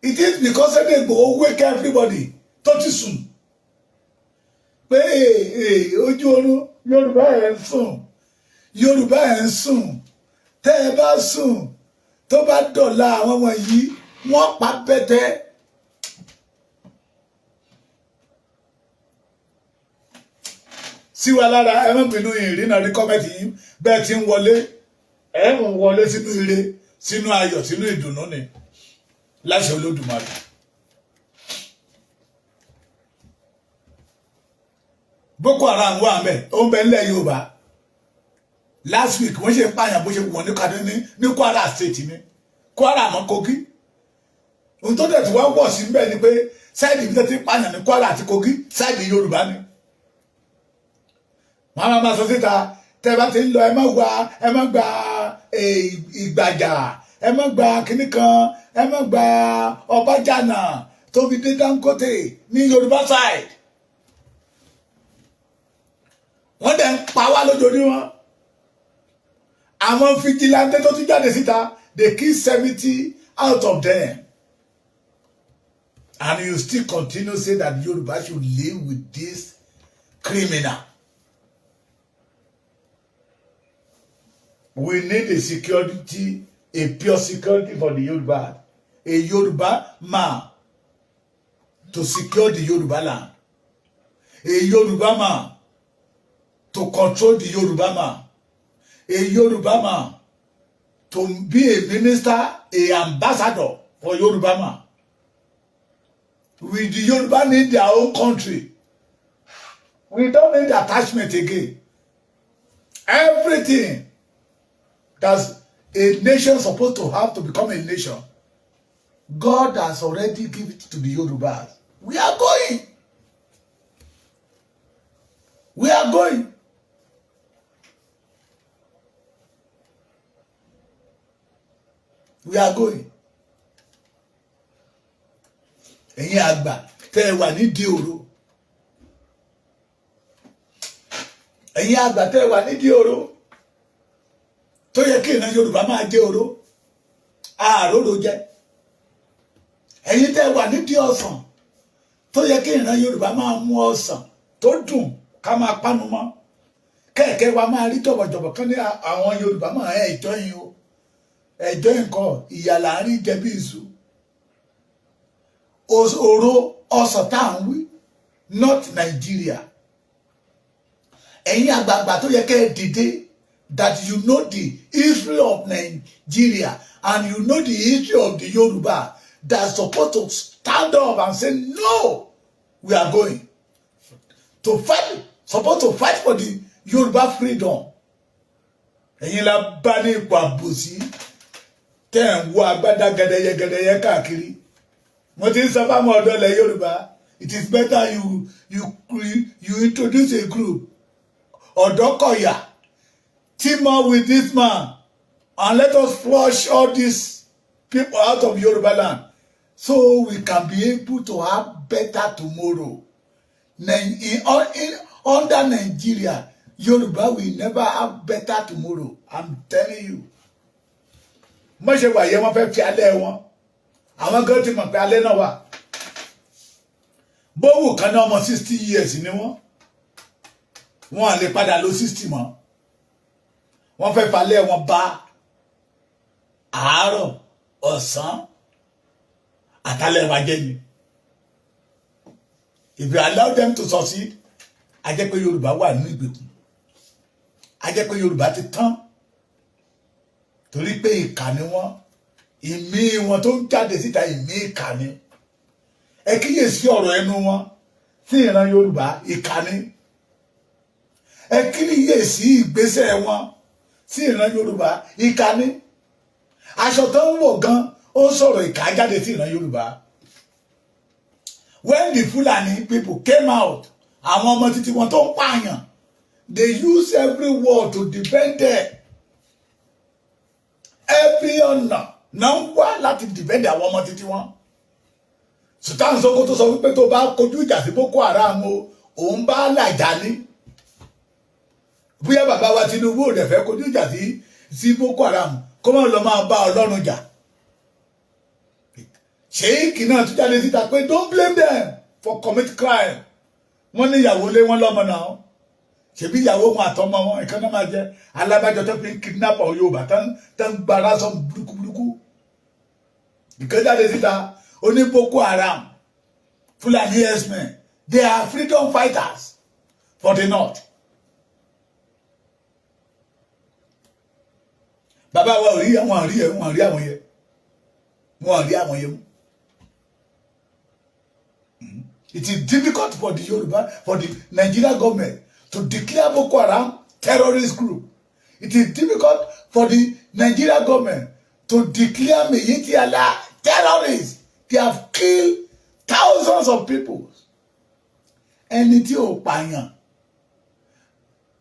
It is because they go wake everybody tó ti sùn pé ojú oorun Yorùbá ẹ̀ ń sùn Yorùbá ẹ̀ ń sùn tẹ́ ẹ bá sùn tó bá dọ̀la àwọn ọmọ yìí wọ́n pa bẹ́tẹ́. Sí wa lára ẹ má bínú ìrìnà rí kọ́mẹ́tì yìí bẹ́ẹ̀ ti ń wọlé ẹ ń wọlé sínú ire sínú ayọ̀ sínú ìdùnnú ni láṣẹ Olódùmarè. Boko Haram wà mẹ́ ó ń bẹ nílẹ̀ Yorùbá last week wọ́n ṣe ń pààyàn bó ṣe wọ̀n ní Kaduna ní Kwara state ní Kwara àmọ́ Kogi ohun tó dẹ̀ tí wọ́n wọ̀ sí bẹ́ẹ̀ ni pé sáìdì ibi tó ti pààyàn ní Kwara àti Kogi sáìdì Yorùbá ni wọ́n máa sọ síta tẹ́ bá ti ń lọ ẹ má gba Ìgbàjà ẹ má gba kinní kan ẹ má gba Ọbàjànà tó fi dé Dangote ní Yorùbá side wọ́n dẹ̀ ń pa wá lójoojúmọ́ àwọn fìjìláńtẹ́ tó tún jáde síta they kill 70 out of them and you still continue say that Yorùbá should live with this criminal. We need a security, a pure security for the Yoruba. A Yoruba man to secure the Yoruba land. A Yoruba man to control the Yoruba man. A Yoruba man to be a minister, a ambassador for Yoruba man. We the Yoruba need their own country. We don't need attachment again. Everything that's a nation supposed to have to become a nation, God has already given it to the Yorubas. We are going. We are going. We are going. Ẹ̀yin àgbà tẹ́ wà nídìí òru. Ẹ̀yin àgbà tẹ́ wà nídìí òru. Tó yẹ kí ìran Yorùbá máa jẹ́ oró àróró jẹ. Ẹ̀yin tẹ́ wà nídìí ọsàn tó yẹ kí ìran Yorùbá máa mú ọsàn tó dùn ká máa pánu mọ́. Kẹ̀kẹ́ wa máa rí jọ̀bọ̀jọ̀bọ̀ kan ní àwọn Yorùbá máa ẹjọ́ yín o ẹjọ́ nǹkan ìyà là ń rí jẹ bí ìṣù. Oró ọsàn tá à ń wí not Nigeria. Ẹ̀yin àgbààgbà tó yẹ kẹ́ ẹ dìde. That you know the history of Nigeria and you know the history of the Yoruba that's supposed to stand up and say, no, we are going to fight, supposed to fight for the Yoruba freedom. Ẹ̀yin la bá ní ipò àbòsí tẹ́ ń wo agbádá gẹdẹyẹ káàkiri. Mo ti ń sọ fáwọn ọ̀dọ́ ilẹ̀ Yorùbá, it is better you introduce a group Ọ̀dọ́kọ̀yà. Team up with this man and let us flush all these people out of Yoruba land so we can be able to have better tomorrow. Under Nigeria, Yoruba will never have better tomorrow. I'm telling you. Mo ṣe wà yẹn wọ́n fẹ́ fi alẹ́ wọn. Àwọn gan ti mọ̀ pé alẹ́ náà wà. Bówù kan náà ọmọ 60 years ni wọ́n. Wọ́n á lè padà lọ 60 mọ́. Wọ́n fẹ́ falẹ̀ wọn bá àárọ̀ ọ̀sán àtàlẹ̀ wa jẹ́ ni. If you allow them to succeed, a jẹ́ pé Yorùbá wà nínú ìgbèkùn. A jẹ́ pé Yorùbá ti tán. Torí pé ìkà ni wọ́n. Ìmí wọn tó ń jáde síta ìmí ìkà ni. Ẹ kíyèsí ọ̀rọ̀ ẹnu wọn sí ìran Yorùbá ìkà ni. Ẹ kíyèsí ìgbésẹ̀ wọn sí ìran Yorùbá ìkà ni. Aṣọ tó ń wọ̀ gan ó sọ̀rọ̀ ìkà jáde sí ìran Yorùbá. When the Fulani people came out, àwọn ọmọ títí wọn tó ń pààyàn, they use every word to defend them. Every ọ̀nà náà ń wá láti defend àwọn ọmọ títí wọn. Sultan Sokoto sọ wípé tó bá kojú ìjà sí Boko Haram o, òun bá làjà ní. Bóyá bàbá wa Tinubu ò dẹ̀ fẹ́ kojú ìjà sí Boko Haram kó má lọ máa bá Ọlọ́run jà. Sheikh náà tún jáde síta pé don't blame them for commit crime. Wọ́n ní ìyàwó lé wọn lọ́mọ náà. Ṣebí ìyàwó wọn àtọmọ wọn ìkan náà máa jẹ alábàjọ tó fi kidnap àwọn Yorùbá tán gbára sọ burúkú. Ìkan jáde síta ó ní Boko Haram, Fulani herdsmen, they are freedom fighters for the north. Bàbá wa ò rí àwọn yẹn. Wọ́n rí àwọn yẹn. It is difficult for the Yoruba, for the Nigeria government to declare Boko Haram terrorist group. It is difficult for the Nigeria government to declare Miyetti Allah terrorists. They have killed thousands of people. Ẹni tí ó pààyàn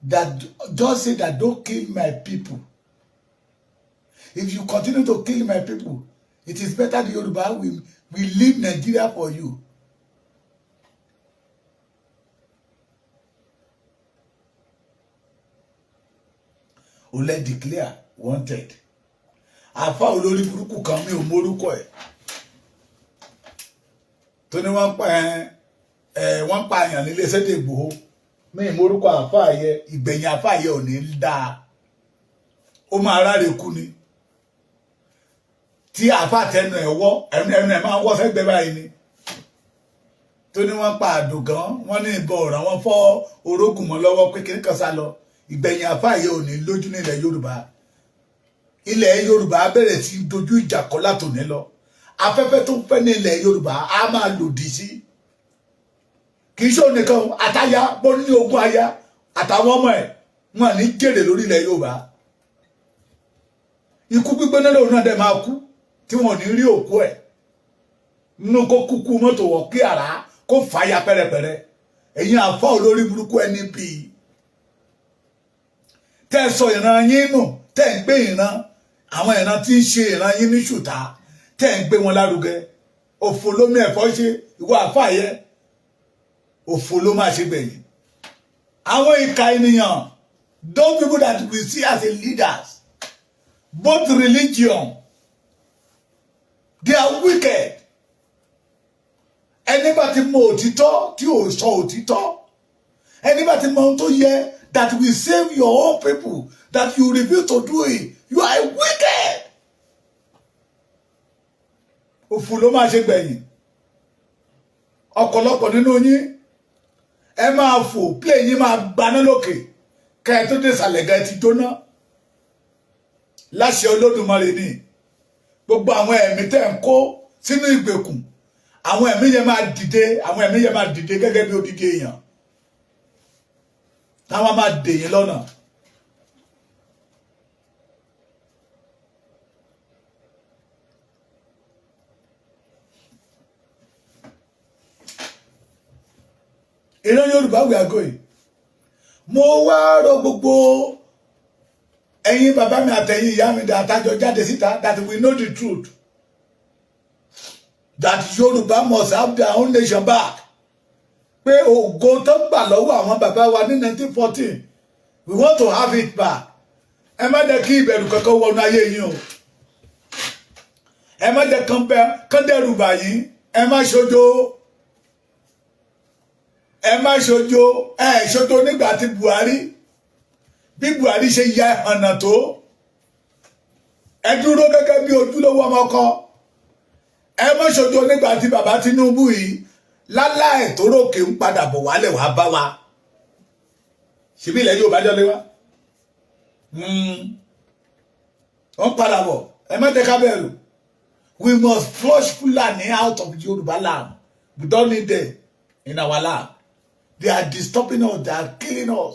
that just say that don't kill my people. If you continue to kill my people, it is better the Yoruba will leave Nigeria for you. Ole declare wanted. Àfà olórí burúkú kan mi ò mórúkọ ẹ̀. Tó ní wọ́n pa èèyàn nílé Sunday Igboho. Mi mórúkọ àfà yẹ, ìgbẹ̀yìn àfà yẹ ò ní dáa. Ó máa ráre kú ni. Tí àfà tẹnu ẹ̀ wọ́, ẹnu ẹ̀ máa wọ́ sẹ́gbẹ́ báyìí ni. Tó ní wọ́n pa àdògán, wọ́n ní ìbọn ọ̀ràn, wọ́n fọ́ orógùn mọ́ lọ́wọ́ pé kí kan sá lọ. Ìgbẹ̀yìn àfáàyè ò ní lójú ní ilẹ̀ Yorùbá. Ilẹ̀ Yorùbá bẹ̀rẹ̀ sí dojú ìjà kọ látòní lọ. Afẹ́fẹ́ tó fẹ́ ní ilẹ̀ Yorùbá á máa lòdì sí. Kì í ṣe onìkan àtàyà bó ní ogún aya àtàwọn ọmọ ẹ̀ wọn ní jèrè lórí ilẹ̀ Yorùbá. Ikú gbígbóná lòun náà dẹ̀ máa kú tí wọn ò ní rí òkú ẹ̀. Nínú kó kúkú mọ́tò wọ̀ kí àrá kó fàya pẹ́rẹpẹ̀rẹ. Ẹ̀yin àfọ́ olórí burúkú ẹni bíi. Tẹ́ sọ ìran yín nù, tẹ́ ń gbé ìran àwọn ìran tí ń ṣe ìran yín ní ṣùtá, tẹ́ ń gbé wọn lárugẹ. Òfò ló mú ẹ̀fọ́ ṣe ìwọ àfààyẹ. Òfò ló máa ṣe gbẹ̀yìn. Àwọn ìka ènìyàn, those people that we see as a leaders, both religion, they are wicked. Ẹni bá ti mọ òtítọ́ tí ò sọ òtítọ́. Ẹni bá ti mọ ohun tó yẹ that will save your own people, that you refuse to do it, you are wicked. Òfò ló máa ṣe gbẹ̀yìn. Ọ̀pọ̀lọpọ̀ nínú yín ẹ máa fò play yín máa gbaná lókè kẹ́ ẹ tó dé ìsàlẹ̀ gan ti jóná. Láṣẹ Olódùmarè ni gbogbo àwọn ẹ̀mí tẹ́ ń kó sínú ìgbèkùn, àwọn ẹ̀mí yẹn máa dìde, gẹ́gẹ́ bí odidi èèyàn. Táwọn máa dè yín lọ́nà. Ìran Yorùbá we are going. Mo wá rọ̀ gbogbo ẹ̀yin bàbá mi àtẹ̀yin ìyá mi àtàjọ jáde síta that we know the truth. That Yorùbá must have their own nation back. Pé ògo tó gbà lọ́wọ́ àwọn bàbá wa ní 1914, we want to have it back. Ẹ má jẹ́ kí ìbẹ̀rù kankan wọnú ayé yín o. Ẹ má jẹ́ kán dẹ́rù bà yín. Ẹ má ṣojo. Ẹ má ṣojo. Ẹ ṣojo nígbà tí Buhari. Bí Buhari ṣe ya ọ̀nà tó. Ẹ dúró gẹ́gẹ́ bí ojúlówó ọmọkọ. Ẹ má ṣojo nígbà tí bàbá Tinubu yìí láláì tó rókè ń padà bọ̀ wálẹ̀ wá bá wa. Ṣebí ilẹ̀ yóò bá jọ lé wa. Wọ́n padà bọ̀. Ẹ má jẹ́ ká bẹ̀rù. We must flush Fulani out of Yoruba land. We don't need them in our land. They are disturbing us. They are killing us.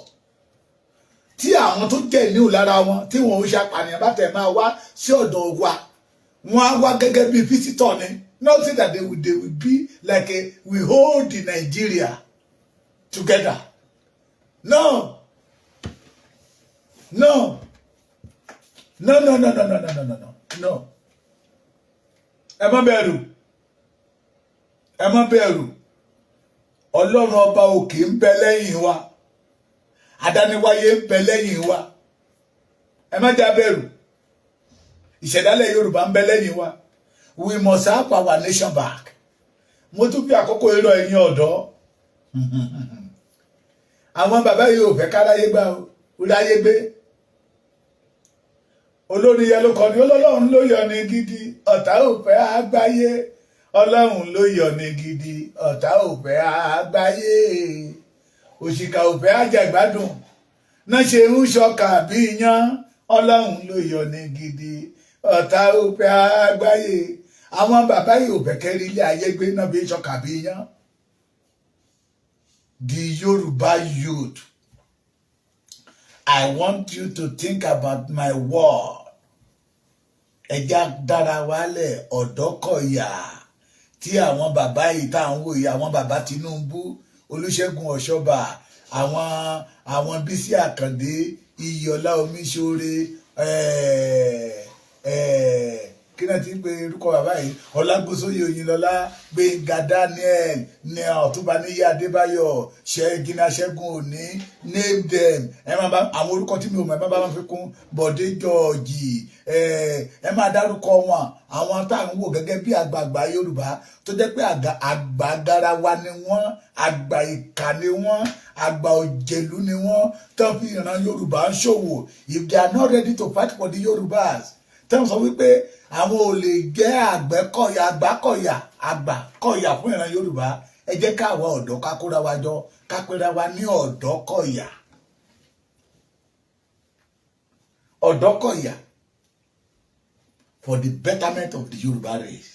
Tí àwọn tó jẹ́ ìníhù lára wọn tí wọn ò ṣàpànìyàn bá tẹ̀ máa wá sí ọ̀dọ̀ wa. Wọ́n á wá gẹ́gẹ́ bí visitor ni. Not say that they will be like we hold the Nigeria together. No. No. No, no, no, no, no, no, no, no, no. No. Ẹ má bẹ̀rù. Ẹ má bẹ̀rù. Ọlọ́run ọba òkè ń bẹ lẹ́yìn wa. Adániwáyé ń bẹ lẹ́yìn wa. Ẹ má jà bẹ̀rù. Ìṣẹ̀dálẹ̀ Yorùbá ń bẹ lẹ́yìn wa. We must have our nation back. Mo tún fi àkókò èrò ẹ̀yin ọ̀dọ́. Àwọn bàbá yìí ò fẹ́ káráyé gbà ó, ráyé gbé. Olórí yẹn ló kọ ní Ọlọ́run ló yọ ní gidi, ọ̀tá ò fẹ́ àgbáyé. Ọlọ́run ló yọ ní gidi, ọ̀tá ò fẹ́ àgbáyé. Òṣìkà ò fẹ́ àjẹgbádùn. Náà ṣe ń ṣọkà bí iyán. Ọlọ́run ló yọ ní gidi, ọ̀tá ò fẹ́ àgbáyé. Àwọn bàbá yìí ò fẹ́ kẹ́rí ilé ayé gbé náà bí ṣọkà bí iyán. The Yoruba youth, I want you to think about my word. Ẹja dára wálẹ̀ Ọ̀dọ́kọ̀yà tí àwọn bàbá yìí tá à ń wò yìí, àwọn bàbá Tinubu, Olúṣẹ́gun Ọ̀ṣọ́bà, àwọn Bísí Àkàndé, Iyọ̀lá Omíṣore, kí náà ti ń pe orúkọ bàbá yìí, Ọlágbósóyè Oyinlọ́lá, Gbénga Daniel, ní Ọ̀túnba Níyì Adébáyọ̀, Ṣẹ́gínà Ṣẹ́gun Òní, name them. Ẹ máa bá àwọn orúkọ tí mi ò mọ̀, ẹ máa bá wọn fi kún Bọ̀dé Jọ́ọ̀jì, ẹ máa dárúkọ wọn, àwọn tá à ń wò gẹ́gẹ́ bí àgbààgbà Yorùbá tó jẹ́ pé àgbà garawa ni wọ́n, àgbà ìkà ni wọ́n, àgbà òjèlú ni wọ́n, tó fi ìran Yorùbá ń ṣòwò. If they are not ready to fight for the Yorubas, tẹ́ sọ wípé àwọn ò lè jẹ́ àgbàkọ̀yà fún ìran Yorùbá. Ẹ jẹ́ káwa ọ̀dọ́ ká kóra wa jọ, ká pera wa ní Ọ̀dọ́kọ̀yà. Ọ̀dọ́kọ̀yà for the betterment of the Yoruba race.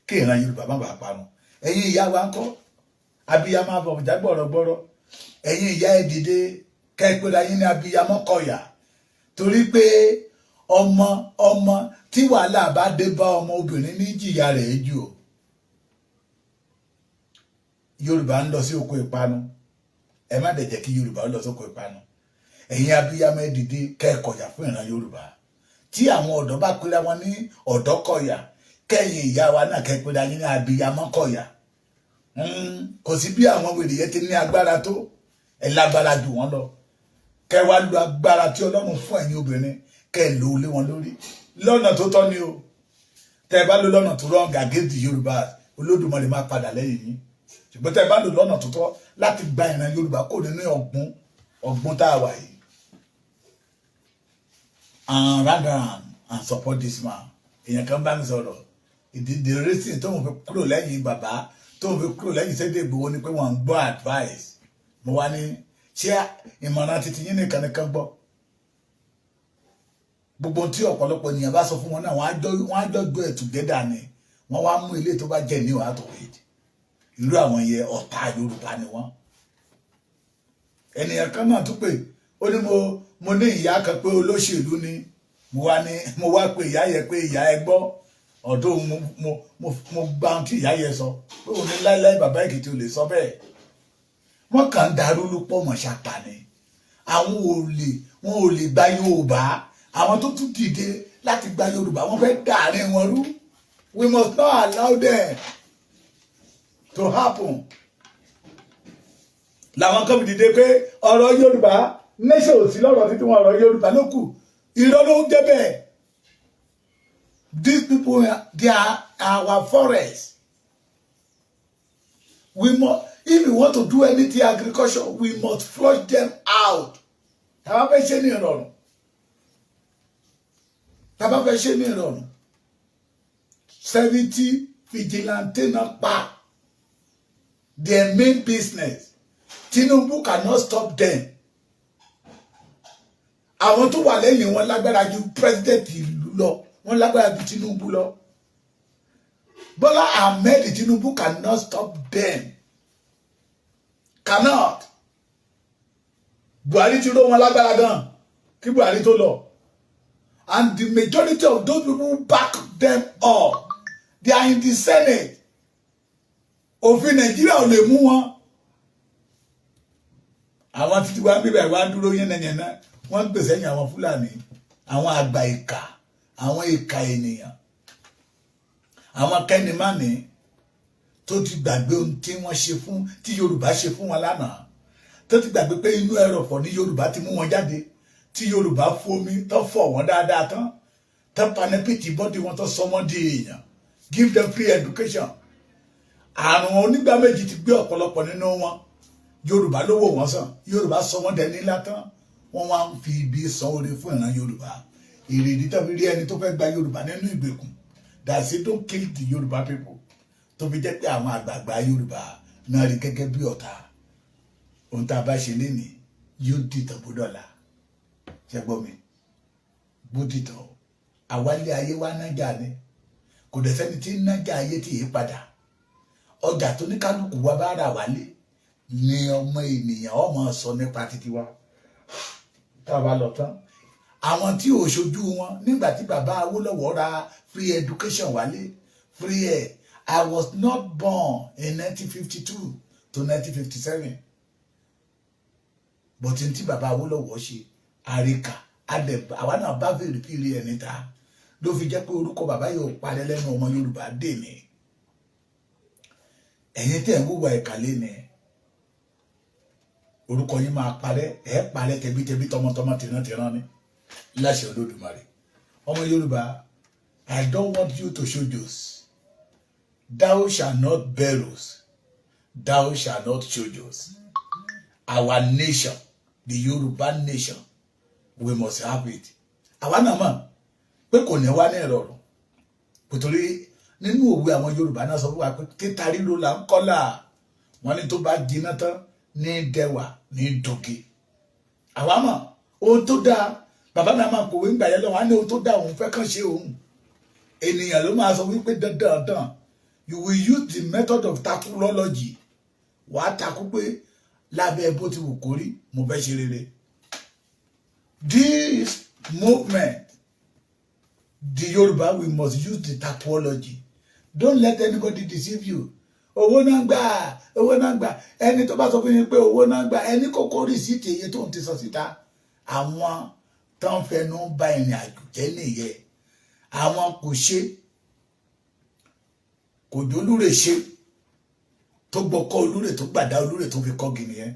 Kí ìran Yorùbá má bàa parun. Ẹ̀yin ìyá wa ń kọ́, abiyamọ abọ̀jà gbọ̀rọ̀gbọ̀rọ̀. Ẹ̀yin ìyá ẹ dìde, kẹ́ ẹ pera yín ní abiyamọ kọ̀yà. Torí pé ọmọ tí wàhálà bá dé bá ọmọ obìnrin ní jìyà rẹ̀ jù o. Yorùbá ń lọ sí oko ìpanu, ẹ má dẹ̀ jẹ́ kí Yorùbá lọ sí oko ìpanu. Ẹ̀yin abiyamọ ẹ dìde kẹ́ẹ̀kọ̀yà fún ìran Yorùbá. Tí àwọn ọ̀dọ́ bá pera wọn ní Ọ̀dọ́kọ̀yà, kẹ́yìn ìyá wa náà kẹ́ẹ̀pera yín ní abiyamọ kọ̀yà. Kò sí bí àwọn wèrè yẹn ti ní agbára tó, ẹ lágbára jù wọ́n lọ. Kẹ́ wá lu agbára tí Ọlọ́run fún ẹ̀yin obìnrin, kẹ́ lò lé wọn lórí lọ́nà tó tọ́ ni o. Tẹ́ bá lò lọ́nà tó rán gàgéèdì Yorùbá, Olódùmarè máa padà lẹ́yìn yín. Ṣùgbọ́n tẹ́ bá lò lọ́nà tó tọ́ láti gba ìran Yorùbá kò nínú ọ̀gbun tá a wà yìí. And rather and support this man. Èèyàn kan bá mi sọ̀rọ̀. The reason tó ń fi kúrò lẹ́yìn bàbá, tó ń fi kúrò lẹ́yìn Sunday Igboho ni pé wọ́n ń gbọ́ advice. Mo wá ní ṣé ìmọ̀ràn titi yín nìkan gbọ́. Gbogbo tí ọ̀pọ̀lọpọ̀ ènìyàn bá sọ fún wọn náà wọ́n á jọ gbé ẹ̀ together ni. Wọ́n wá mú ilé tó bá jẹ́ ní ọ̀hátọ̀ wéjì. Irú àwọn yẹ ọ̀tá Yorùbá ni wọ́n. Ènìyàn kan náà tún pé ó ní mo ní ìyá kan pé olóṣèlú ni. Mo wá pé ìyá yẹ pé ìyá ẹ gbọ́. Ọ̀dọ̀ mo gbà tí ìyá yẹ sọ pé òun ní láíláí bàbá Èkìtì ò lè sọ bẹ́ẹ̀. Wọ́n kàn ń darúlú pọ̀ mọ̀ ṣàpà ni. Àwọn wọn ò lè gba Yorùbá. Àwọn tó tún dìde láti gba Yorùbá wọ́n fẹ́ dàárín wọn rú. We must not allow them to happen. Làwọn kan dìde pé ọ̀rọ̀ Yorùbá nation ò sí lọ́rọ̀ títí wọn ọ̀rọ̀ Yorùbá ló kù. Irọ́ ló ń jẹ́ bẹ́ẹ̀. These people, they are our forest. If we want to do anything agriculture, we must flush them out. Tàbá fẹ́ ṣe ní ìrọ̀rùn. Tàbá fẹ́ ṣe ní ìrọ̀rùn. 70 vigilante náà pa. Their main business. Tinubu cannot stop them. Àwọn tó wà lẹ́yìn wọn lágbára ju president ìlú lọ. Wọ́n lágbára ju Tinubu lọ. Bola Ahmed Tinubu cannot stop them. Cannot. Buhari ti ró wọn lágbára gan. Kí Buhari tó lọ. And the majority of those people back them up. They are in the Senate. Òfin Nàìjíríà ò lè mú wọn. Àwọn títí wá bíbẹ̀ wá dúró yẹn náà. Wọ́n gbèsè yẹn àwọn Fúlàní. Àwọn àgbà ìkà. Àwọn ìkà ènìyàn. Àwọn kẹ́nìmánì tó ti gbàgbé ohun tí wọ́n ṣe fún, tí Yorùbá ṣe fún wọn lánàá. Tó ti gbàgbé pé inú ẹrọ̀fọ̀ ní Yorùbá ti mú wọn jáde. Tí Yorùbá fomi tó fọ̀ wọ́n dáadáa tán. Tó panẹ́pìtì bọ́dì wọn tó sọ wọ́n di èèyàn. give them free education. Àrùn onígbà méjì ti gbé ọ̀pọ̀lọpọ̀ nínú wọn. Yorùbá ló wò wọ́n sàn. Yorùbá sọ wọ́n dẹni látàn. Wọ́n wá ń fi ibi san oore fún ìran Yorùbá. Ìrèdí tàbí rí ẹni tó fẹ́ gba Yorùbá nínú ìgbèkùn. That's it, don't kill the Yorùbá people. Tó fi jẹ́ pé àwọn àgbààgbà Yorùbá náà rí gẹ́gẹ́ bí ọ̀tá. Ohun tá a bá ṣe lénìí yóò dìtàn bó dọ̀la. Ṣé gbọ́ mi? Bó dìtàn. Àwálé ayé wa nájà ni. Kò dẹ̀ sẹ́ni tí ń nájà ayé tí yìí padà. Ọjà tó ní kálukú wa bá rà wálé ni ọmọ ènìyàn ọmọ sọ nípa títí wa. Tá a bá lọ tán. Àwọn tí ò ṣojú wọn nígbà tí bàbá Awólọ́wọ̀ ra free education wálé, free air. I was not born in 1952 to 1957. But in tí bàbá Awólọ́wọ̀ ṣe, àríkà, àwa náà bá fèrè pírí ẹni ta. Ló fi jẹ́ pé orúkọ bàbá yóò parẹ́ lẹ́nu ọmọ Yorùbá dè ní. Ẹ̀yin tẹ́ ń wúwa ìkàlẹ́ ni. Orúkọ yín máa parẹ́, ẹ̀ parẹ́ tẹbítẹbí tọmọtọmọ tìrántìrán ni. Láṣẹ Olódùmarè. Ọmọ Yorùbá, I don't want you to show jokes. Thou shall not borrow. Thou shall not show jokes. Our nation, the Yoruba nation, we must have it. Àwa náà mọ̀ pé kò ní wá ní ìrọ̀rùn. Nítorí nínú òwe àwọn Yorùbá náà sọ fún wa pé títa ríro là ń kọ́là. Wọ́n ní tó bá jiná tán ní dẹwà ní dògé. Àwa mọ̀ ohun tó dáa. Bàbá mi máa kòwé ńgbà yẹn lọ́wọ́ á ní ohun tó dáa òun fẹ́ kàn ṣe òun. Ènìyàn ló máa sọ wípé dandan. You will use the method of takulology. Wàá takú pé lábẹ́ bó ti wù kórí mo fẹ́ ṣe rere. This movement, the Yoruba, we must use the takuology. Don't let anybody deceive you. Owó náà gbà, ẹni tó bá sọ fún yín pé owó náà gbà, ẹni kókó rìsíìtì èyí tó ń ti sọ síta. Àwọn tó ń fẹnu bá ìrìn àjò jẹ́ nìyẹn. Àwọn kò ṣe, kò jólúre ṣe. Tó gbọ́kọ́ olúre tó gbàdá olúre tó fi kọ́gi nìyẹn.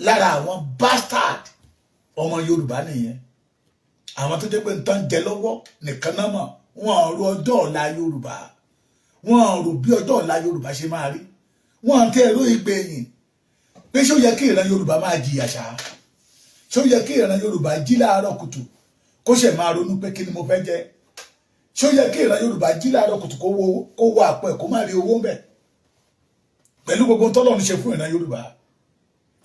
Lára àwọn bastard ọmọ Yorùbá nìyẹn. Àwọn tó jẹ́ pé nǹkan jẹ lọ́wọ́ nìkan náà mọ̀. Wọ́n rò ọjọ́ ọ̀la Yorùbá. Wọ́n rò bí ọjọ́ ọ̀la Yorùbá ṣe máa rí. Wọ́n tẹ ẹ̀rọ ìgbẹ̀yìn. Pé ṣó yẹ kí ìran Yorùbá máa jìyà ṣá. Ṣó yẹ kí ìran Yorùbá jí láàárọ̀ kùtù kó ṣe máa ronú pé kí ni mo fẹ́ jẹ. Ṣó yẹ kí ìran Yorùbá jí láàárọ̀ kùtù kó wo àpò ẹ̀ kó má rí owó ń bẹ̀. Pẹ̀lú gbogbo tọ́lọ́run ṣe fún ìran Yorùbá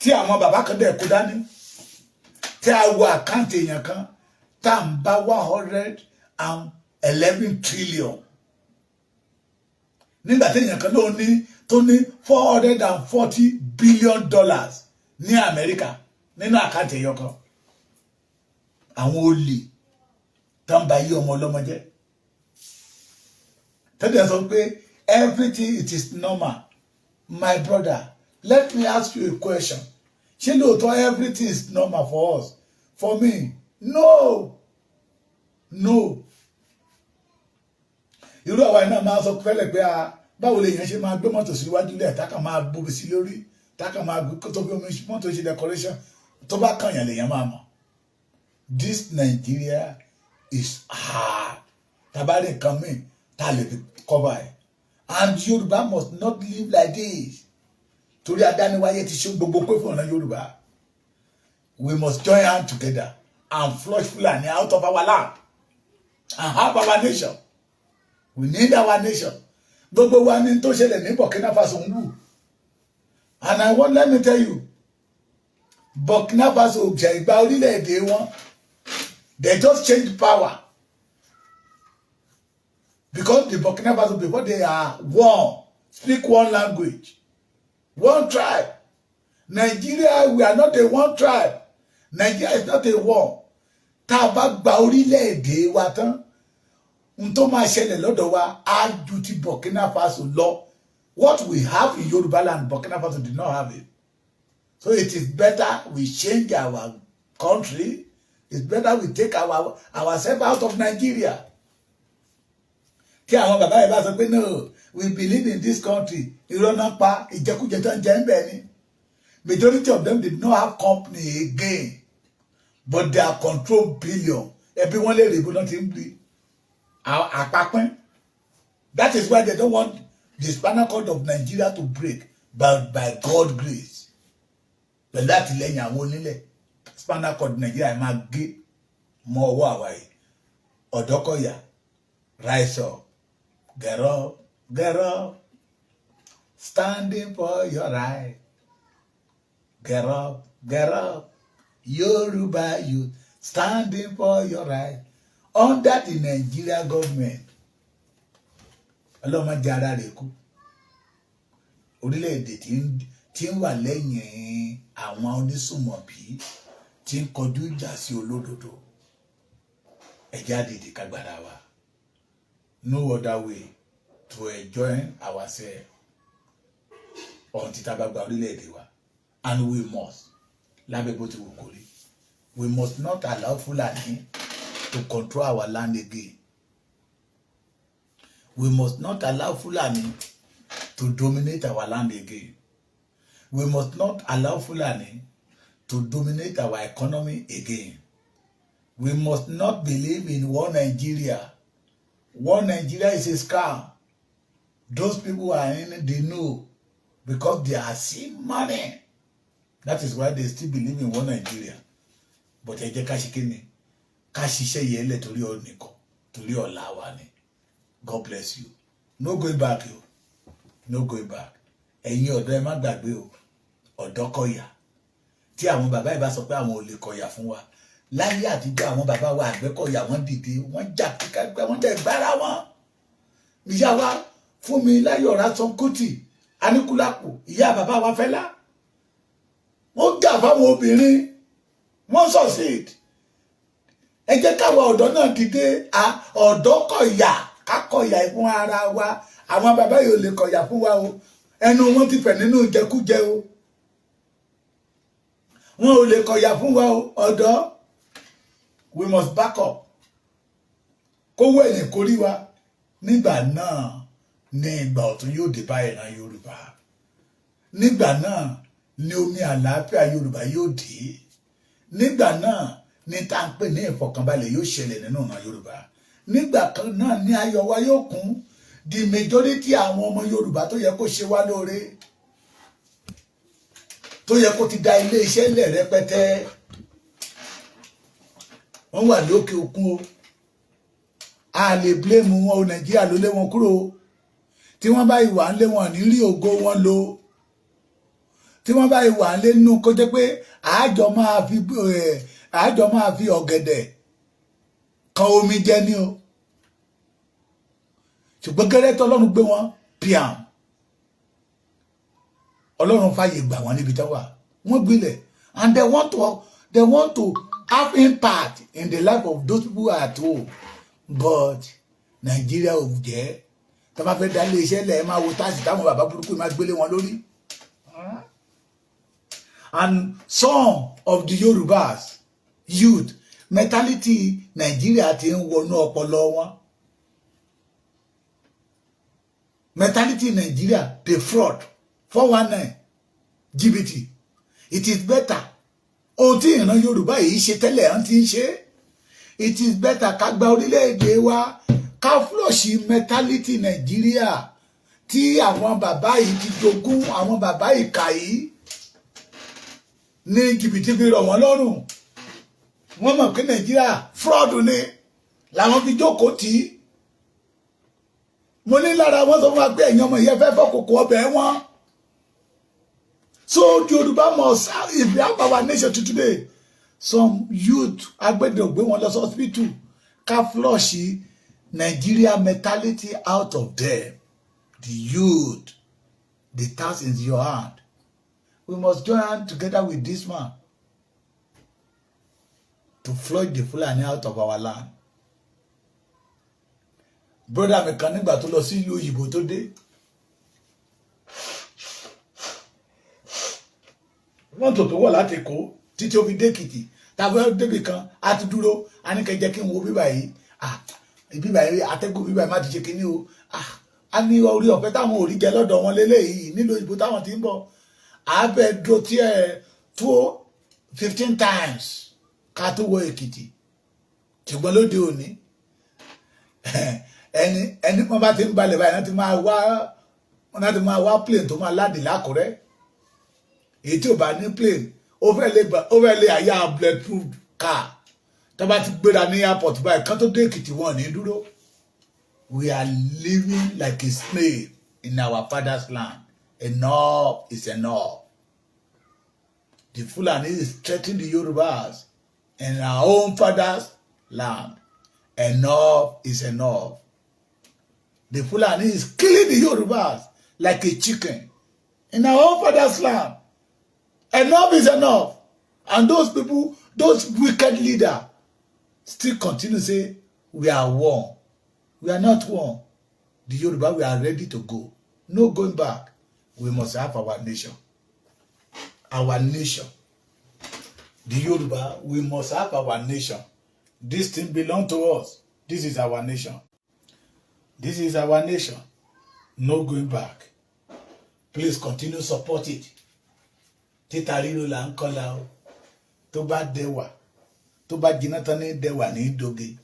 tí àwọn bàbá kan dẹ̀ kó dání tí a wo àkáǹtì èèyàn kan tá à ń bá 111 trillion nígbà tí èèyàn kan tó ní $440 billion ní Amẹ́ríkà nínú àkáǹtì èèyàn kan. Àwọn olè tó ń ba yí ọmọ ọlọ́mọ jẹ́ tẹ́lẹ̀ sọ pé everything it is normal. My brother, let me ask you a question. Ṣé lóòótọ́ everything is normal for us? For me, no. Irú àwa iná máa sọ fẹ́lẹ̀ pé báwo lè yẹn ṣe máa gbé mọ́tò síwájú lẹ̀ tákà máa bóbi sí lórí tákà máa gbé tó bí omi mọ́tò ṣe decoration tó bá kànyàn lèyàn máa mọ̀. This Nigeria is hard. Tabari nǹkan mi tá a lè fi cover ẹ̀. And Yoruba must not live like this. Torí adániwáyé ti ṣe gbogbo pé fún ọ̀nà Yorùbá. We must join hands together and flush Fulani out of our land and have our nation. We need our nation. Gbogbo wa ní tó ṣẹlẹ̀ ní Burkina Faso ń wù. And let me tell you, Burkina Faso jẹ́ ìgbà orílẹ̀-èdè wọn. They just changed power. Because the Burkina Faso, before they are one, speak one language, one tribe. Nigeria, we are not a one tribe. Nigeria is not a one. Tá a bá gba orílẹ̀-èdè wa tán, n tó máa ṣẹlẹ̀ lọ́dọ̀ wa á ju ti Burkina Faso lọ. What we have in Yoruba land, Burkina Faso did not have it. So it is better we change our country. It's better we take ourselves out of Nigeria. Kí àwọn bàbá yẹn bá sọ pé no, we believe in this country. Irọ́ náà pa ìjẹkújẹ tó ń jẹ ń bẹ̀ ni. Majority of them did not have company again, but they are control billion. Ẹbí wọn lè rí ibo náà ti ń bí àpapín That is why they don't want the spinal cord of Nigeria to break, but by God's grace. Pẹ̀lú àtìlẹ́yìn àwọn onílẹ̀, spinal cord Nigeria máa gé mọ́ ọwọ́ àwa yìí. Ọ̀dọ́kọ̀yà, rise up, get up, get up, standing for your right. Get up, get up, Yoruba youth, standing for your right. Under the Nigeria government, ọlọ́mọ jẹ́ ara rẹ̀ kú. Orílẹ̀-èdè tí ń wà lẹ́yìn àwọn onísùmọ̀bí tí ń kọjú ìjà sí olódodo. Ẹ̀jẹ̀ àdìdì kagbára wa. No other way to enjoy ourselves until tá bá gba orílẹ̀-èdè wa. And we must, lábẹ́ bó ti wù kó rí, we must not allow Fulani to control our land again. We must not allow Fulani to dominate our land again. We must not allow Fulani to dominate our economy again. We must not believe in one Nigeria. One Nigeria is a scam. Those people are in the know because they are seeing money. That is why they still believe in one Nigeria. But ẹ jẹ́ ká ṣe kíni, ká ṣiṣẹ́ yẹn lẹ̀ torí ọ̀nìkan, torí ọ̀la wa ni. God bless you. No going back, yo. No going back. Ẹ̀yin ọ̀dọ́ ẹ má gbàgbé o. Ọ̀dọ́kọ̀yà. Tí àwọn bàbá ẹ bá sọ pé àwọn ò lè kọ̀yà fún wa. Láyé àtijọ́ àwọn bàbá wa Àgbẹ̀kọ̀yà wọ́n dìde, wọ́n jà kíkà wọ́n dẹ̀ gbára wọn. Ìyá wa Fúnmiláyọ̀ Ransome Kuti, Aníkúlápó, ìyá bàbá wa Fẹ́lá. Wọ́n jà fáwọn obìnrin. Wọ́n succeed. Ẹ jẹ́ káwa ọ̀dọ́ náà dìde, Ọ̀dọ́kọ̀yà, ká kọ̀yà fún ara wa. Àwọn bàbá yìí ò lè kọ̀yà fún wa o. Ẹnu wọn ti fẹ̀ nínú ìjẹkújẹ o. Wọn ò lè kọ̀yà fún wa o. Ọ̀dọ́, we must back up. Kówó ẹ̀yìn kórí wa. Nígbà náà ni ìgbà ọ̀tun yóò dé bá ìran Yorùbá. Nígbà náà ni omi àlàáfíà Yorùbá yóò dé. Nígbà náà ni tá ń pè ní ìfọ̀kànbalẹ̀ yóò ṣẹlẹ̀ nínú ìran Yorùbá. Nígbà kan náà ni ayọ̀ wa yóò kún. The majority àwọn ọmọ Yorùbá tó yẹ kó ṣe wá lóore, tó yẹ kó ti da ilé iṣẹ́ ilẹ̀ rẹpẹtẹ, wọ́n wà lókè òkun o. A lè blame wọn o, Nàìjíríà ló lé wọn kúrò. Tí wọ́n bá ìwà ń lé wọn ní rí ògo wọn lò. Tí wọ́n bá ìwà ń lé nínú kó jẹ́ pé àájọ máa fi ọ̀gẹ̀dẹ̀ kan omi jẹ ní o. Ṣùgbọ́n gẹ́rẹ́ tó Ọlọ́run gbé wọn piam. Ọlọ́run fàyè gbà wọ́n níbi tó wà. Wọ́n gbilẹ̀, and they want to have impact in the life of those people at home. But Nigeria ò jẹ́. Tá bá fẹ́ dá ilé iṣẹ́ lẹ̀, ẹ máa wo táàsì táwọn bàbá burúkú máa gbélé wọn lórí. And some of the Yorubas youth mentality Nigeria ti ń wọnú ọpọlọ wọn. Mentality Nigeria, the fraud, 419, GBT. It is better. Ohun tí ìran Yorùbá yìí ṣe tẹ́lẹ̀ ń ti ń ṣe. It is better ká gba orílẹ̀-èdè wa, ká flush mentality Nigeria tí àwọn bàbá yìí ti jogún, àwọn bàbá ìkà yìí ní jìbìtì fi rọ̀ wọ́n lọ́rùn. Wọ́n mọ̀ pé Nigeria fraud ni làwọn fi jókòó tì í. Mo ní lára wọn sọ fún wa pé ẹ̀yin ọmọ yẹn fẹ́ fọ́kòkò ọbẹ̀ wọn. So Yorùbá must, if we have our nation to today, some youth agbẹ́dẹ̀ gbé wọn lọ sí hospital, ká flush Nigeria mentality out of them. The youth, the task is in your hand. We must join hands together with this man to flush the Fulani out of our land. Brother mi kan nígbà tó lọ sí ìlú òyìnbó tó dé, mọ́tò tó wọ̀ láti Èkó títí ó fi dé Èkìtì, tàbí débì kan á ti dúró, a ní kẹ́ jẹ́ kí n wo bíbà yìí, bíbà yìí atẹ́gùn bíbà yìí má ti ṣe kíní o, a ní orí ọ̀fẹ́ táwọn ò rí jẹ lọ́dọ̀ wọn lélẹ́yìí nílùú òyìnbó táwọn ti ń bọ̀, àbẹ̀ dúró tí tó 15 times ká tó wọ Èkìtì. Ṣùgbọ́n lóde òní ẹni wọ́n bá ti ń balẹ̀ báyìí láti máa wá plane tó máa láàdì lákùrẹ́ èyí tí ò bá ní plane ó fẹ́ lé àyà bulletproof car tó bá ti gbéra ní airport báyìí kán tó dé Èkìtì wọn ní dúró. We are living like a slave in our father's land. Enough is enough. The Fulani is threatening the Yorubas in our own father's land. Enough is enough. The Fulani is killing the Yorubas like a chicken in our own father's land. Enough is enough. And those people, those wicked leaders, still continue to say, we are one. We are not one. The Yoruba, we are ready to go. No going back. We must have our nation. Our nation. The Yoruba, we must have our nation. This thing belongs to us. This is our nation. This is our nation. No going back. Please continue to support it. Títà ríro là ń kọ́lá o. Tó bá dẹwà. Tó bá jiná tán ní dẹwà ní doge.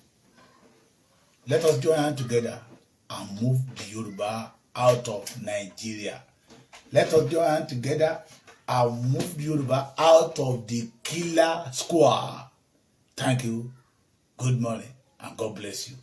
Let us join hands together and move the Yoruba out of Nigeria. Let us join hands together and move the Yoruba out of the killer squad. Thank you. Good morning and God bless you.